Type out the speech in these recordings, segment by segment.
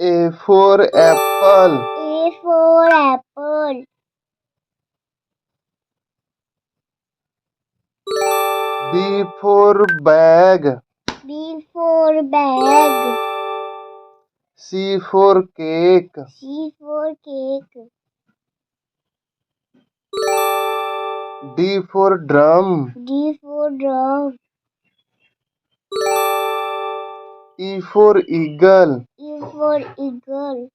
A for apple. A for apple. B for bag. B for bag. C for cake. C for cake. D for drum. D for drum. E for eagle. E for eagle.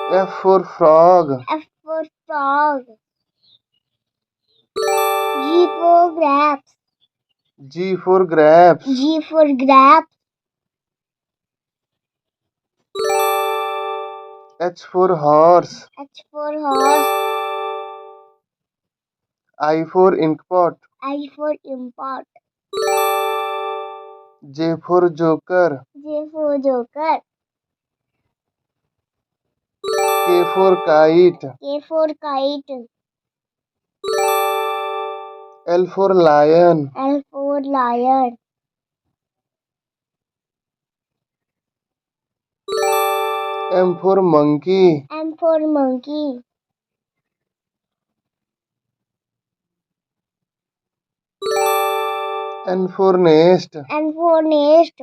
F for frog. F for frog. G for grapes. G for grapes. G for grapes. H for horse. H for horse. I for inkpot. I for import. J for joker. J for joker. K for kite. K for kite. L for lion. L for lion. M for monkey. M for monkey. N for nest. N for nest.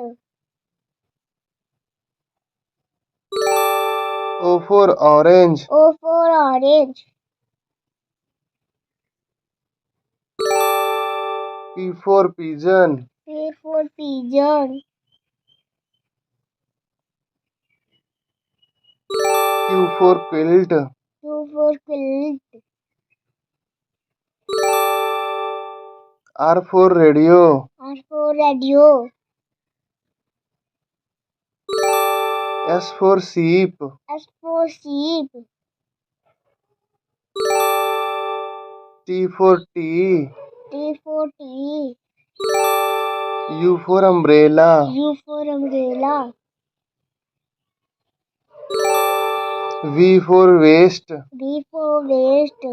O for orange. O for orange. P for pigeon. P for pigeon. Q for quilt. Q for quilt. R for radio. R for radio. S for sheep. S for sheep. T for tea. T for tea. U for umbrella. U for umbrella. V for waist. V for waist.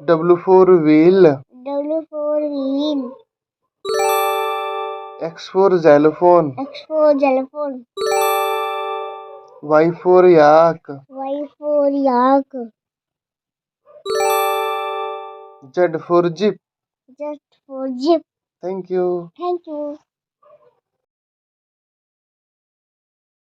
W for wheel. W for wheel. X for xylophone. X for xylophone. Y for yak. Y for yak. Z for zip. Z for zip. Thank you. Thank you.